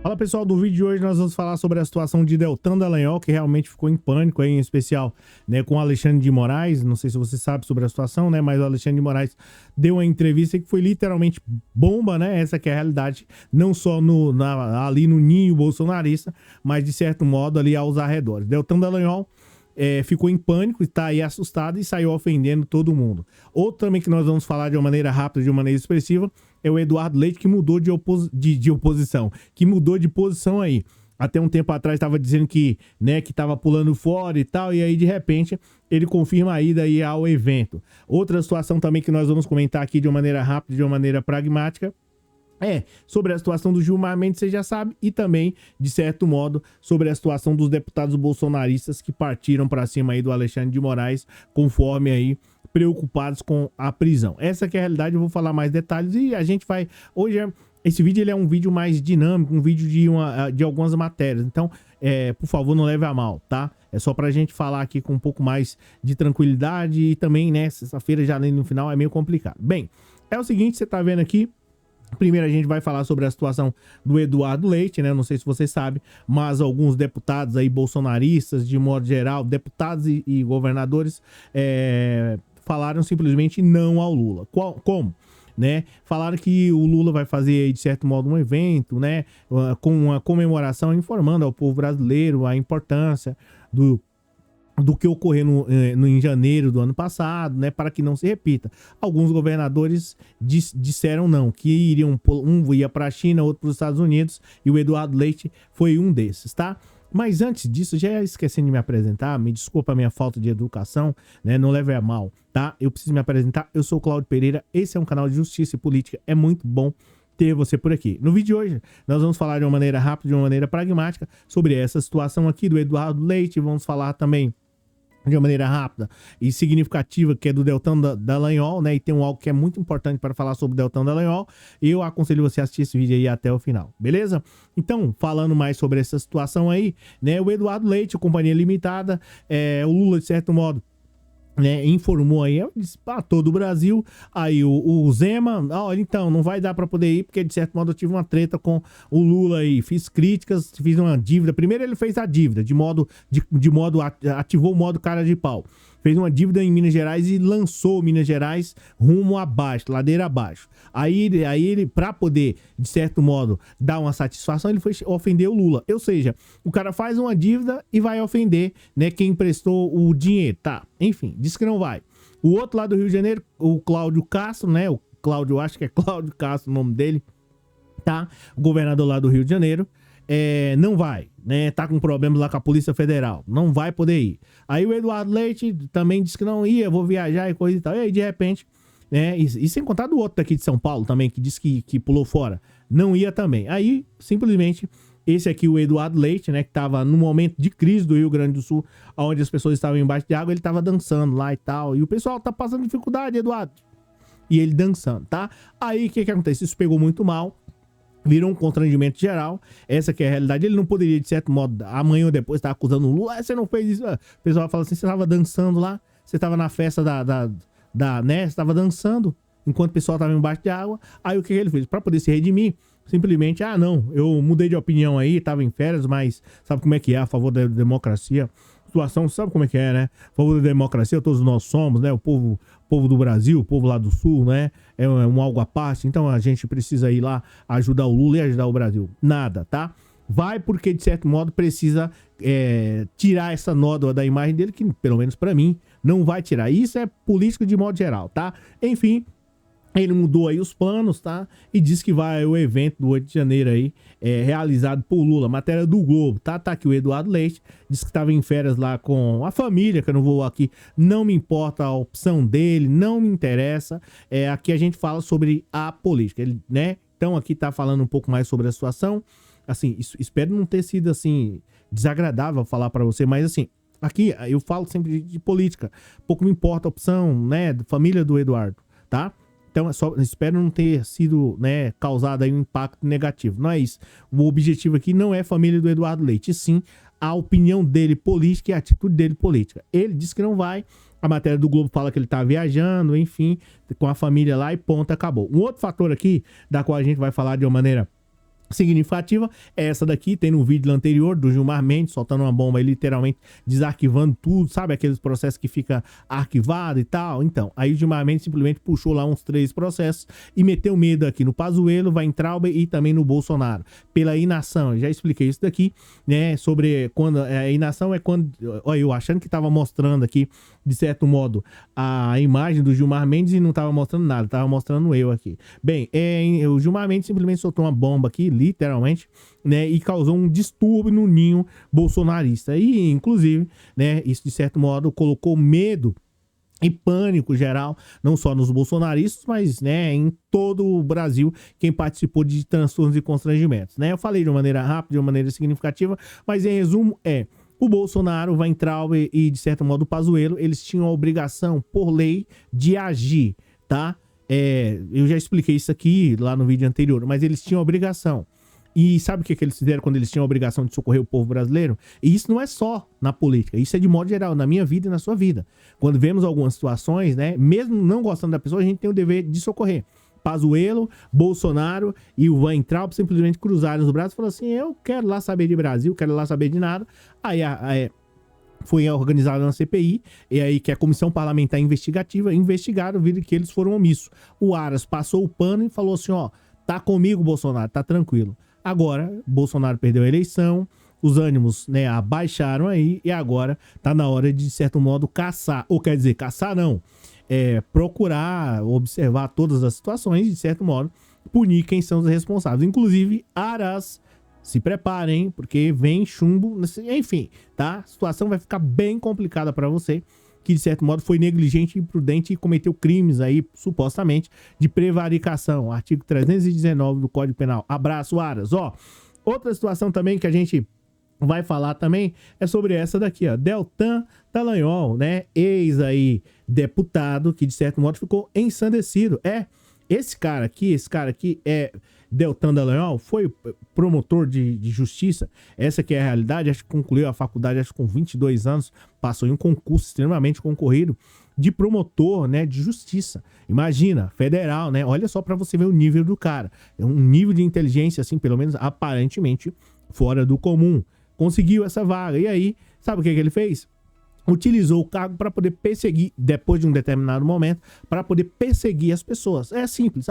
Fala pessoal, do vídeo de hoje nós vamos falar sobre a situação de Deltan Dallagnol, que realmente ficou em pânico aí, em especial, né, com o Alexandre de Moraes. Não sei se você sabe sobre a situação, né, mas o Alexandre de Moraes deu uma entrevista que foi literalmente bomba, né, essa que é a realidade, não só ali no ninho bolsonarista, mas de certo modo ali aos arredores. Deltan Dallagnol ficou em pânico, está aí assustado e saiu ofendendo todo mundo. Outro também que nós vamos falar de uma maneira rápida, de uma maneira expressiva, é o Eduardo Leite, que mudou de oposição, que mudou de posição aí. Até um tempo atrás estava dizendo que, né, que estava pulando fora e tal, e aí de repente ele confirma a ida aí ao evento. Outra situação também que nós vamos comentar aqui de uma maneira rápida, de uma maneira pragmática, sobre a situação do Gilmar Mendes, você já sabe, e também, de certo modo, sobre a situação dos deputados bolsonaristas que partiram para cima aí do Alexandre de Moraes, conforme aí, preocupados com a prisão. Essa que é a realidade, eu vou falar mais detalhes e a gente vai... Hoje, esse vídeo ele é um vídeo mais dinâmico, um vídeo de algumas matérias, então, por favor, não leve a mal, tá? É só pra gente falar aqui com um pouco mais de tranquilidade e também, né, sexta-feira já no final é meio complicado. Bem, é o seguinte, você tá vendo aqui. Primeiro a gente vai falar sobre a situação do Eduardo Leite, né? Não sei se você sabe, mas alguns deputados aí bolsonaristas, de modo geral, deputados e governadores, falaram simplesmente não ao Lula. Como? Né? Falaram que o Lula vai fazer, de certo modo, um evento, né? Com uma comemoração, informando ao povo brasileiro a importância do que ocorreu em janeiro do ano passado, né, para que não se repita. Alguns governadores disseram não, que iriam, um ia para a China, outro para os Estados Unidos, e o Eduardo Leite foi um desses, tá? Mas antes disso, já esquecendo de me apresentar, me desculpa a minha falta de educação, né, não leve a mal, tá? Eu preciso me apresentar, eu sou o Cláudio Pereira, esse é um canal de justiça e política, é muito bom ter você por aqui. No vídeo de hoje, nós vamos falar de uma maneira rápida, de uma maneira pragmática, sobre essa situação aqui do Eduardo Leite, vamos falar também de uma maneira rápida e significativa, que é do Deltan Dallagnol, né? E tem algo que é muito importante para falar sobre o Deltan Dallagnol. Eu aconselho você a assistir esse vídeo aí até o final, beleza? Então, falando mais sobre essa situação aí, né? O Eduardo Leite, Companhia Limitada, o Lula, de certo modo, né, informou aí para todo o Brasil, aí o Zema, olha, então, não vai dar para poder ir, porque de certo modo eu tive uma treta com o Lula aí, fiz críticas, fiz uma dívida, primeiro ele fez a dívida, ativou o modo cara de pau, fez uma dívida em Minas Gerais e lançou Minas Gerais rumo abaixo, ladeira abaixo. Aí ele, para poder, de certo modo, dar uma satisfação, ele foi ofender o Lula. Ou seja, o cara faz uma dívida e vai ofender, né, quem emprestou o dinheiro, tá? Enfim, disse que não vai. O outro lá do Rio de Janeiro, o Cláudio Castro, né? O Cláudio, acho que é Cláudio Castro o nome dele, tá? O governador lá do Rio de Janeiro. Não vai, né? Tá com problemas lá com a Polícia Federal, não vai poder ir. Aí o Eduardo Leite também disse que não ia, vou viajar e coisa e tal. E aí, de repente, né? E sem contar do outro daqui de São Paulo também, que disse que pulou fora, não ia também. Aí, simplesmente, esse aqui, o Eduardo Leite, né? Que tava no momento de crise do Rio Grande do Sul, onde as pessoas estavam embaixo de água, ele tava dançando lá e tal. E o pessoal tá passando dificuldade, Eduardo. E ele dançando, tá? Aí, o que acontece? Isso pegou muito mal. Virou um constrangimento geral. Essa que é a realidade. Ele não poderia, de certo modo, amanhã ou depois, estar acusando o Lula. Você não fez isso. O pessoal fala assim, você estava dançando lá, você estava na festa né? Você estava dançando, enquanto o pessoal estava embaixo de água. Aí o que ele fez? Para poder se redimir, simplesmente, não, eu mudei de opinião aí, estava em férias, mas sabe como é que é, a favor da democracia. Situação, sabe como é que é, né? A favor da democracia, todos nós somos, né? O povo do Brasil, o povo lá do Sul, né? É um algo à parte, então a gente precisa ir lá ajudar o Lula e ajudar o Brasil. Nada, tá? Vai porque, de certo modo, precisa tirar essa nódoa da imagem dele, que, pelo menos pra mim, não vai tirar. Isso é político de modo geral, tá? Enfim, ele mudou aí os planos, tá? E disse que vai o evento do 8 de janeiro aí, realizado por Lula, matéria do Globo, tá? Tá aqui o Eduardo Leite, disse que estava em férias lá com a família, que eu não vou aqui, não me importa a opção dele, não me interessa. Aqui a gente fala sobre a política, ele, né? Então aqui tá falando um pouco mais sobre a situação. Assim, espero não ter sido, assim, desagradável falar pra você, mas assim, aqui eu falo sempre de política, pouco me importa a opção, né? Família do Eduardo, tá? Então, espero não ter sido, né, causado aí um impacto negativo. Não é isso. O objetivo aqui não é a família do Eduardo Leite, e sim a opinião dele política e a atitude dele política. Ele disse que não vai. A matéria do Globo fala que ele tá viajando, enfim, com a família lá e ponto, acabou. Um outro fator aqui, da qual a gente vai falar de uma maneira significativa é essa daqui, tem no vídeo anterior do Gilmar Mendes soltando uma bomba aí, literalmente desarquivando tudo, sabe aqueles processos que fica arquivado e tal. Então, aí o Gilmar Mendes simplesmente puxou lá uns 3 processos e meteu medo aqui no Pazuello, Weintraub e também no Bolsonaro, pela inação. Eu já expliquei isso daqui, né, sobre quando a inação é quando, olha, eu achando que tava mostrando aqui, de certo modo, a imagem do Gilmar Mendes e não tava mostrando nada, tava mostrando eu aqui. Bem, o Gilmar Mendes simplesmente soltou uma bomba aqui, literalmente, né, e causou um distúrbio no ninho bolsonarista. E, inclusive, né, isso de certo modo colocou medo e pânico geral, não só nos bolsonaristas, mas, né, em todo o Brasil, quem participou de transtornos e constrangimentos, né? Eu falei de uma maneira rápida, de uma maneira significativa, mas em resumo o Bolsonaro, Weintraub e, de certo modo, o Pazuello, eles tinham a obrigação, por lei, de agir, tá? Eu já expliquei isso aqui lá no vídeo anterior, mas eles tinham a obrigação. E sabe o que eles fizeram quando eles tinham a obrigação de socorrer o povo brasileiro? E isso não é só na política, isso é de modo geral, na minha vida e na sua vida. Quando vemos algumas situações, né, mesmo não gostando da pessoa, a gente tem o dever de socorrer. Pazuello, Bolsonaro e o Weintraub simplesmente cruzaram os braços e falaram assim, eu quero lá saber de Brasil, quero lá saber de nada. Aí foi organizada uma CPI, e aí que é a Comissão Parlamentar Investigativa, investigaram, viram que eles foram omissos. O Aras passou o pano e falou assim, ó, tá comigo, Bolsonaro, tá tranquilo. Agora, Bolsonaro perdeu a eleição, os ânimos, né, abaixaram aí, e agora tá na hora de certo modo, caçar, ou quer dizer, caçar não, procurar observar todas as situações e, de certo modo, punir quem são os responsáveis. Inclusive, Aras, se preparem, porque vem chumbo, enfim, tá? A situação vai ficar bem complicada para você, que de certo modo foi negligente e imprudente e cometeu crimes aí, supostamente, de prevaricação. Artigo 319 do Código Penal. Abraço, Aras. Ó, outra situação também que a gente vai falar também é sobre essa daqui, ó. Deltan Dallagnol, né? Ex aí deputado que de certo modo ficou ensandecido. Esse cara aqui é Deltan Dallagnol, foi promotor de justiça, essa que é a realidade, acho que concluiu a faculdade acho, com 22 anos, passou em um concurso extremamente concorrido de promotor, né, de justiça. Imagina, federal, né? Olha só para você ver o nível do cara. É um nível de inteligência, assim, pelo menos aparentemente, fora do comum. Conseguiu essa vaga. E aí, sabe o que ele fez? Utilizou o cargo para poder perseguir, depois de um determinado momento, para poder perseguir as pessoas. É simples.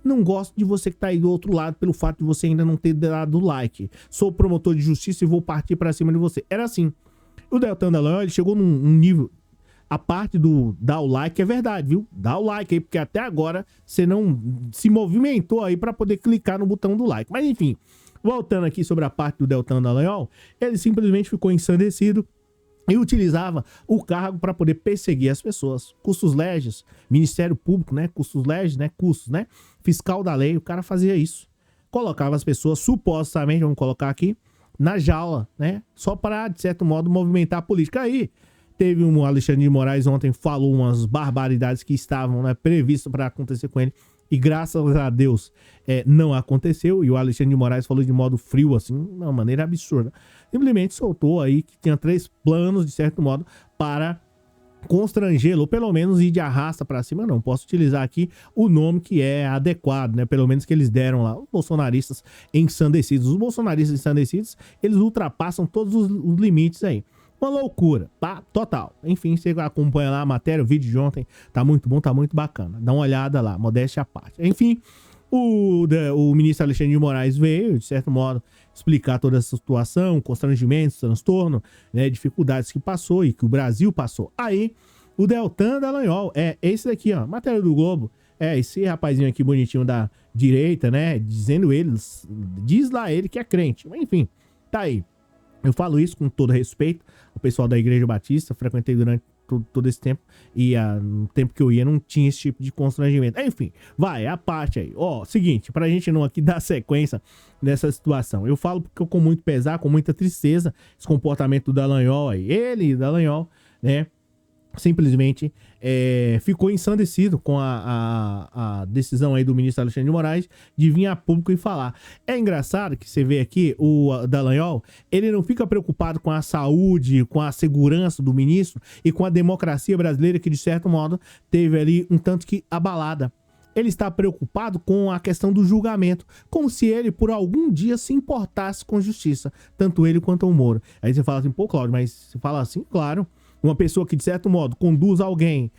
Não gosto de você que tá aí do outro lado pelo fato de você ainda não ter dado like. Sou promotor de justiça e vou partir para cima de você. Era assim. O Deltan Dallagnol, ele chegou num nível... A parte do dar o like é verdade, viu? Dá o like aí, porque até agora você não se movimentou aí para poder clicar no botão do like. Mas enfim, voltando aqui sobre a parte do Deltan Dallagnol, ele simplesmente ficou ensandecido e utilizava o cargo para poder perseguir as pessoas. Custos legis, Ministério Público, né? Custos legis, né? Custos, né? Fiscal da lei, o cara fazia isso. Colocava as pessoas, supostamente, vamos colocar aqui, na jaula, né? Só para, de certo modo, movimentar a política. Aí, teve um Alexandre de Moraes ontem, falou umas barbaridades que estavam, né, previstas para acontecer com ele. E graças a Deus não aconteceu. E o Alexandre de Moraes falou de modo frio, assim, de uma maneira absurda. Simplesmente soltou aí que tinha 3 planos, de certo modo, para constrangê-lo, ou pelo menos ir de arrasta para cima. Não posso utilizar aqui o nome que é adequado, né? Pelo menos que eles deram lá, os bolsonaristas ensandecidos. Os bolsonaristas ensandecidos, eles ultrapassam todos os limites aí. Uma loucura, tá? Total. Enfim, você acompanha lá a matéria, o vídeo de ontem, tá muito bom, tá muito bacana. Dá uma olhada lá, modéstia à parte. Enfim, o ministro Alexandre de Moraes veio, de certo modo, explicar toda essa situação, constrangimentos, transtorno, né, dificuldades que passou e que o Brasil passou. Aí, o Deltan Dallagnol, esse daqui, ó, matéria do Globo, esse rapazinho aqui bonitinho da direita, né, dizendo eles, diz lá ele que é crente. Mas, enfim, tá aí. Eu falo isso com todo respeito. O pessoal da Igreja Batista, frequentei durante todo esse tempo. E no tempo que eu ia, não tinha esse tipo de constrangimento. Enfim, vai, a parte aí. Ó, seguinte, pra gente não aqui dar sequência nessa situação. Eu falo porque eu com muito pesar, com muita tristeza, esse comportamento do Dallagnol aí. Ele, Dallagnol, né? Simplesmente ficou ensandecido com a decisão aí do ministro Alexandre de Moraes de vir a público e falar. É engraçado que você vê aqui o Dallagnol, ele não fica preocupado com a saúde, com a segurança do ministro e com a democracia brasileira que, de certo modo, teve ali um tanto que abalada. Ele está preocupado com a questão do julgamento, como se ele, por algum dia, se importasse com justiça, tanto ele quanto o Moro. Aí você fala assim, pô, Cláudio, mas você fala assim, claro, uma pessoa que, de certo modo, conduz alguém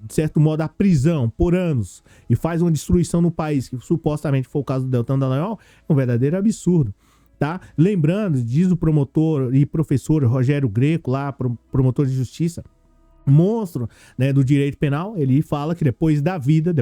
de certo modo, à prisão por anos e faz uma destruição no país, que supostamente foi o caso do Deltan Dallagnol, é um verdadeiro absurdo. Tá? Lembrando, diz o promotor e professor Rogério Greco, lá, promotor de justiça, monstro, né, do direito penal, ele fala que depois da vida,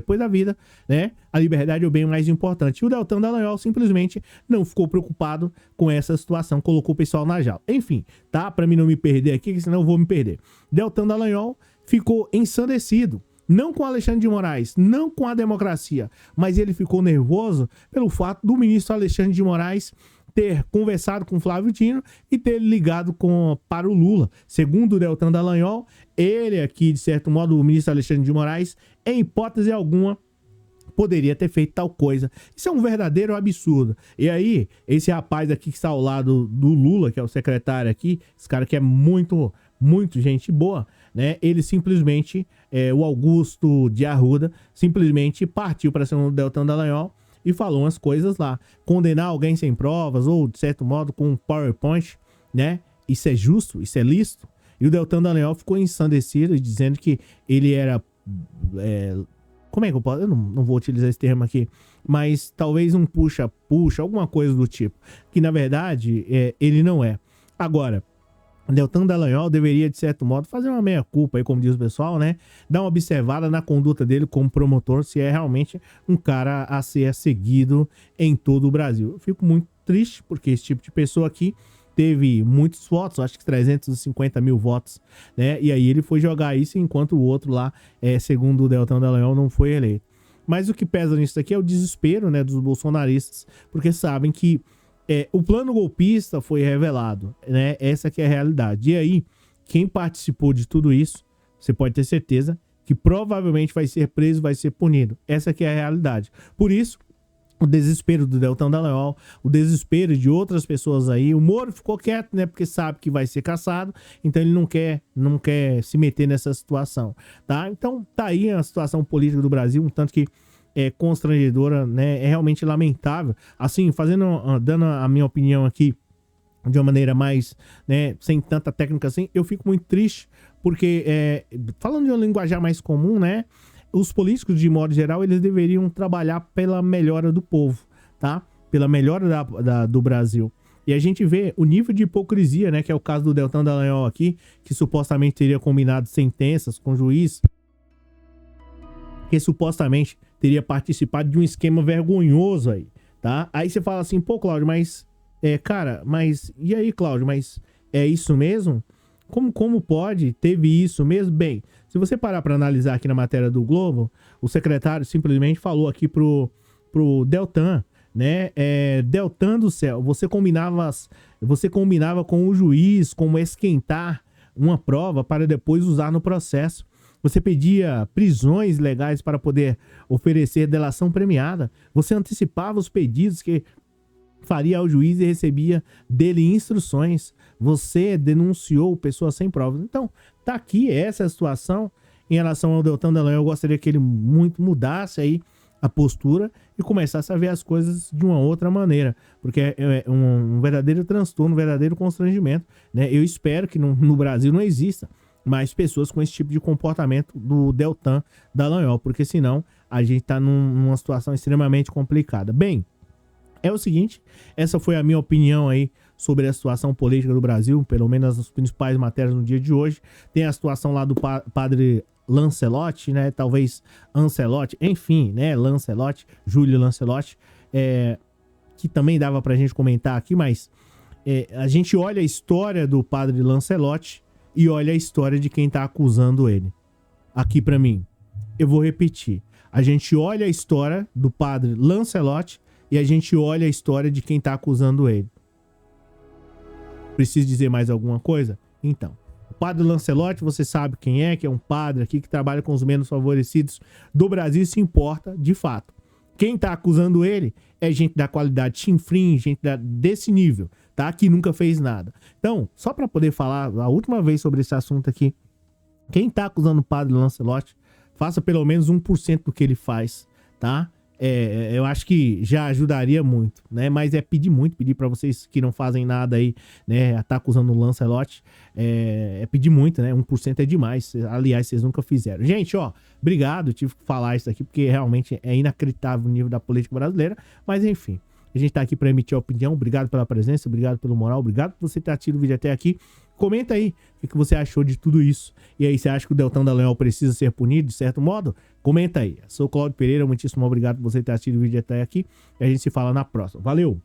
né, a liberdade é o bem mais importante. E o Deltan Dallagnol simplesmente não ficou preocupado com essa situação, colocou o pessoal na jaula. Enfim, tá? Pra mim não me perder aqui, senão eu vou me perder. Deltan Dallagnol ficou ensandecido, não com Alexandre de Moraes, não com a democracia, mas ele ficou nervoso pelo fato do ministro Alexandre de Moraes ter conversado com Flávio Dino e ter ligado para o Lula. Segundo o Deltan Dallagnol, ele aqui, de certo modo, o ministro Alexandre de Moraes, em hipótese alguma, poderia ter feito tal coisa. Isso é um verdadeiro absurdo. E aí, esse rapaz aqui que está ao lado do Lula, que é o secretário aqui, esse cara que é muito gente boa, né? Ele simplesmente, o Augusto de Arruda, simplesmente partiu para cima do Deltan Dallagnol e falou umas coisas lá. Condenar alguém sem provas, ou de certo modo com um PowerPoint, né? Isso é justo? Isso é lícito? E o Deltan Dallagnol ficou ensandecido, dizendo que ele era... como é que eu posso... Eu não vou utilizar esse termo aqui, mas talvez um puxa-puxa, alguma coisa do tipo. Que na verdade, ele não é. Agora, Deltan Dallagnol deveria, de certo modo, fazer uma meia-culpa aí, como diz o pessoal, né? Dar uma observada na conduta dele como promotor, se é realmente um cara a ser seguido em todo o Brasil. Eu fico muito triste, porque esse tipo de pessoa aqui teve muitos votos, acho que 350 mil votos, né? E aí ele foi jogar isso, enquanto o outro lá, segundo o Deltan Dallagnol, não foi eleito. Mas o que pesa nisso aqui é o desespero, né, dos bolsonaristas, porque sabem que o plano golpista foi revelado, né? Essa que é a realidade. E aí, quem participou de tudo isso, você pode ter certeza que provavelmente vai ser preso, vai ser punido. Essa que é a realidade. Por isso, o desespero do Deltan Dallagnol, o desespero de outras pessoas aí. O Moro ficou quieto, né? Porque sabe que vai ser caçado, então ele não quer se meter nessa situação, tá? Então, tá aí a situação política do Brasil, um tanto que constrangedora, né? É realmente lamentável. Assim, dando a minha opinião aqui de uma maneira mais, né, sem tanta técnica assim, eu fico muito triste, porque falando de uma linguajar mais comum, né? Os políticos, de modo geral, eles deveriam trabalhar pela melhora do povo, tá? Pela melhora do Brasil. E a gente vê o nível de hipocrisia, né? Que é o caso do Deltan Dallagnol aqui, que supostamente teria combinado sentenças com o juiz, que supostamente teria participado de um esquema vergonhoso aí, tá? Aí você fala assim, pô, Cláudio, mas... cara, mas... E aí, Cláudio, mas é isso mesmo? Como pode? Teve isso mesmo? Bem, se você parar para analisar aqui na matéria do Globo, o secretário simplesmente falou aqui pro Deltan, né? Deltan do céu, você combinava com o juiz como esquentar uma prova para depois usar no processo. Você pedia prisões legais para poder oferecer delação premiada. Você antecipava os pedidos que faria ao juiz e recebia dele instruções. Você denunciou pessoas sem provas. Então, tá aqui essa situação em relação ao Deltan Dallagnol. Eu gostaria que ele muito mudasse aí a postura e começasse a ver as coisas de uma outra maneira, porque é um verdadeiro transtorno, um verdadeiro constrangimento, né? Eu espero que no Brasil não exista mais pessoas com esse tipo de comportamento do Deltan Dallagnol, porque senão a gente tá numa situação extremamente complicada. Bem, é o seguinte, essa foi a minha opinião aí sobre a situação política do Brasil, pelo menos as principais matérias no dia de hoje. Tem a situação lá do padre Lancelotti, né? Talvez Ancelotti, enfim, né? Lancelotti, Júlio Lancelotti, que também dava pra gente comentar aqui, mas a gente olha a história do padre Lancelotti e olha a história de quem tá acusando ele. Aqui pra mim, eu vou repetir. A gente olha a história do padre Lancelotti e a gente olha a história de quem tá acusando ele. Preciso dizer mais alguma coisa? Então, o padre Lancelotti, você sabe quem é, que é um padre aqui que trabalha com os menos favorecidos do Brasil e se importa de fato. Quem tá acusando ele é gente da qualidade chinfrim, gente desse nível, tá? Que nunca fez nada. Então, só para poder falar a última vez sobre esse assunto aqui, quem tá acusando o padre Lancelotti, faça pelo menos 1% do que ele faz, tá? Eu acho que já ajudaria muito, né? Mas é pedir muito, pedir pra vocês que não fazem nada aí, né? Tá acusando o Lancelot, pedir muito, né? 1% é demais. Aliás, vocês nunca fizeram. Gente, ó, obrigado, tive que falar isso aqui, porque realmente é inacreditável o nível da política brasileira, mas enfim. A gente tá aqui para emitir a opinião. Obrigado pela presença, obrigado pelo moral, obrigado por você ter assistido o vídeo até aqui. Comenta aí o que você achou de tudo isso. E aí, você acha que o Deltan Dallagnol precisa ser punido de certo modo? Comenta aí. Eu sou o Claudio Pereira, muitíssimo obrigado por você ter assistido o vídeo até aqui. E a gente se fala na próxima. Valeu!